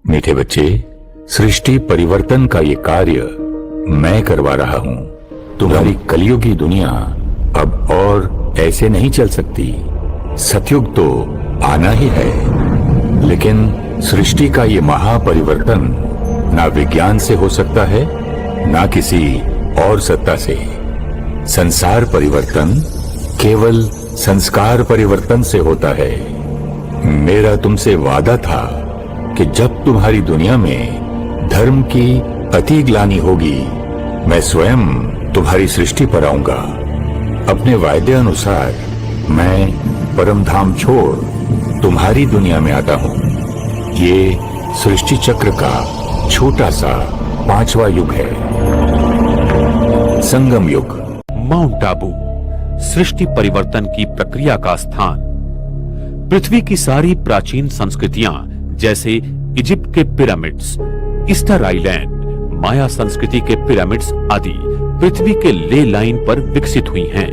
मीठे बच्चे, सृष्टि परिवर्तन का ये कार्य मैं करवा रहा हूं। तुम्हारी कलयुगी दुनिया अब और ऐसे नहीं चल सकती। सतयुग तो आना ही है, लेकिन सृष्टि का ये महापरिवर्तन ना विज्ञान से हो सकता है, ना किसी और सत्ता से। संसार परिवर्तन केवल संस्कार परिवर्तन से होता है। मेरा तुमसे वादा था कि जब तुम्हारी दुनिया में धर्म की अति ग्लानि होगी, मैं स्वयं तुम्हारी सृष्टि पर आऊंगा। अपने वायदे अनुसार मैं परम धाम छोड़ तुम्हारी दुनिया में आता हूं। ये सृष्टि चक्र का छोटा सा 5वां युग है, संगम युग। माउंट आबू, सृष्टि परिवर्तन की प्रक्रिया का स्थान। पृथ्वी की सारी प्राचीन संस्कृतियां जैसे इजिप्ट के पिरामिड्स, ईस्टर आइलैंड, माया संस्कृति के पिरामिड्स आदि पृथ्वी के ले लाइन पर विकसित हुई हैं।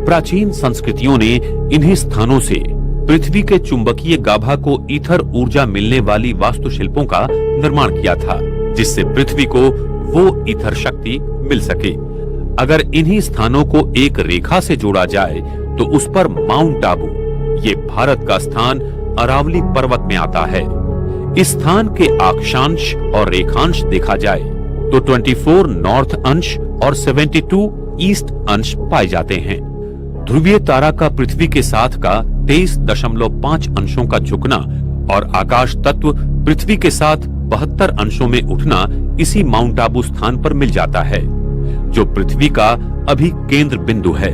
प्राचीन संस्कृतियों ने इन्हीं स्थानों से पृथ्वी के चुंबकीय गाभा को ईथर ऊर्जा मिलने वाली वास्तुशिल्पों का निर्माण किया था, जिससे पृथ्वी को वो ईथर शक्ति मिल सके। अगर इन्हीं स्थानों को एक रेखा से जोड़ा जाए तो उस पर माउंट आबू, ये भारत का स्थान अरावली पर्वत में आता है। इस स्थान के अक्षांश और रेखांश देखा जाए तो 24 नॉर्थ अंश और 72 ईस्ट अंश पाए जाते हैं। ध्रुवीय तारा का पृथ्वी के साथ का 23.5 अंशों का झुकना और आकाश तत्व पृथ्वी के साथ 72 अंशों में उठना इसी माउंट आबू स्थान पर मिल जाता है, जो पृथ्वी का अभी केंद्र बिंदु है।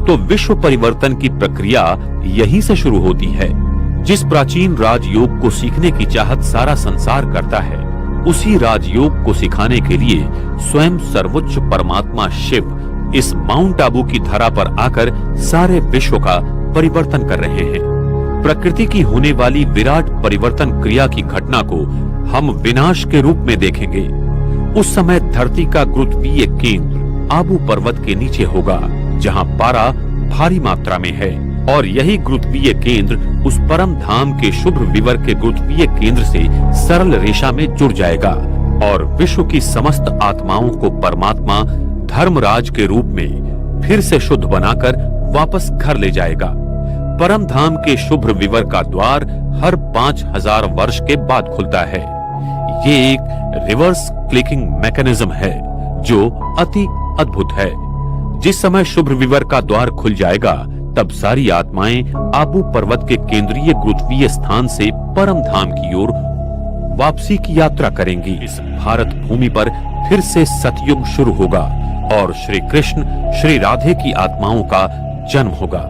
तो विश्व परिवर्तन की प्रक्रिया यहीं से शुरू होती है। जिस प्राचीन राजयोग को सीखने की चाहत सारा संसार करता है, उसी राजयोग को सिखाने के लिए स्वयं सर्वोच्च परमात्मा शिव इस माउंट आबू की धरा पर आकर सारे विश्व का परिवर्तन कर रहे हैं। प्रकृति की होने वाली विराट परिवर्तन क्रिया की घटना को हम विनाश के रूप में देखेंगे। उस समय धरती का गुरुत्वीय केंद्र आबू पर्वत के नीचे होगा, जहां पारा भारी मात्रा में है, और यही गुरुत्वीय केंद्र उस परम धाम के शुभ विवर के गुरुत्वीय केंद्र से सरल रेखा में जुड़ जाएगा और विश्व की समस्त आत्माओं को परमात्मा धर्मराज के रूप में फिर से शुद्ध बनाकर वापस घर ले जाएगा। परम धाम के शुभ विवर का द्वार हर 5000 वर्ष के बाद खुलता है। ये एक रिवर्स क्लिकिंग मैकेनिज्म है जो अति अद्भुत है। जिस समय शुभ विवर का द्वार खुल जाएगा, तब सारी आत्माएं आबू पर्वत के केंद्रीय गुरुत्वीय स्थान से परम धाम की ओर वापसी की यात्रा करेंगी। इस भारत भूमि पर फिर से सतयुग शुरू होगा और श्री कृष्ण, श्री राधे की आत्माओं का जन्म होगा।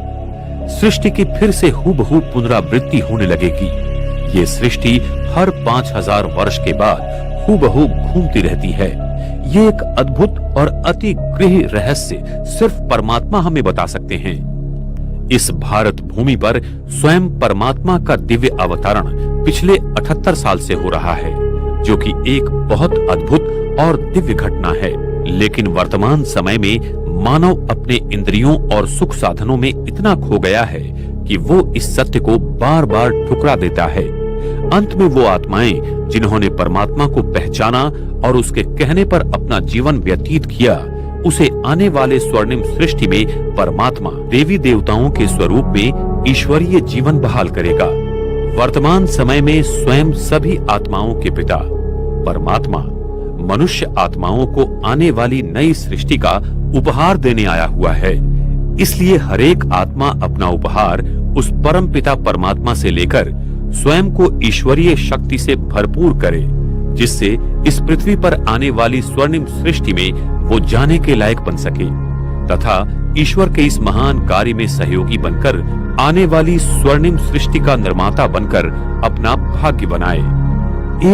सृष्टि की फिर से हूबहू पुनरावृत्ति होने लगेगी। ये सृष्टि हर 5000 वर्ष के बाद हूबहू घूमती रहती है। ये एक अद्भुत और अति गृह रहस्य सिर्फ परमात्मा हमें बता सकते हैं। इस भारत भूमि पर स्वयं परमात्मा का दिव्य अवतरण पिछले 78 साल से हो रहा है, जो कि एक बहुत अद्भुत और दिव्य घटना है। लेकिन वर्तमान समय में मानव अपने इंद्रियों और सुख साधनों में इतना खो गया है कि वो इस सत्य को बार बार ठुकरा देता है। अंत में वो आत्माएं जिन्होंने परमात्मा को पहचाना और उसके कहने पर अपना जीवन व्यतीत किया, उसे आने वाले स्वर्णिम सृष्टि में परमात्मा देवी देवताओं के स्वरूप में ईश्वरीय जीवन बहाल करेगा। वर्तमान समय में स्वयं सभी आत्माओं के पिता परमात्मा मनुष्य आत्माओं को आने वाली नई सृष्टि का उपहार देने आया हुआ है। इसलिए हरेक आत्मा अपना उपहार उस परम पिता परमात्मा से लेकर स्वयं को ईश्वरीय शक्ति से भरपूर करे, जिससे इस पृथ्वी पर आने वाली स्वर्णिम सृष्टि में वो जाने के लायक बन सके तथा ईश्वर के इस महान कार्य में सहयोगी बनकर आने वाली स्वर्णिम सृष्टि का निर्माता बनकर अपना भाग्य बनाए।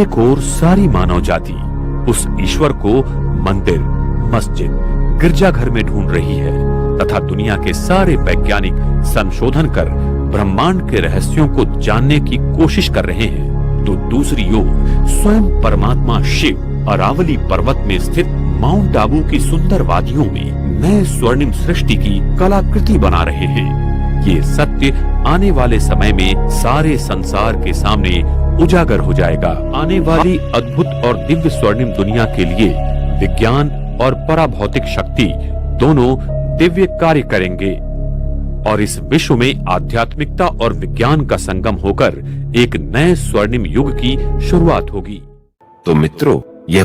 एक ओर सारी मानव जाति उस ईश्वर को मंदिर, मस्जिद, गिरजाघर में ढूंढ रही है तथा दुनिया के सारे वैज्ञानिक संशोधन कर ब्रह्मांड के रहस्यों को जानने की कोशिश कर रहे हैं, तो दूसरी ओर स्वयं परमात्मा शिव अरावली पर्वत में स्थित माउंट आबू की सुंदर वादियों में नए स्वर्णिम सृष्टि की कलाकृति बना रहे हैं। ये सत्य आने वाले समय में सारे संसार के सामने उजागर हो जाएगा। आने वाली अद्भुत और दिव्य स्वर्णिम दुनिया के लिए विज्ञान और पराभौतिक शक्ति दोनों दिव्य कार्य करेंगे और इस विश्व में आध्यात्मिकता और विज्ञान का संगम होकर एक नए स्वर्णिम युग की शुरुआत होगी। तो मित्रों, यह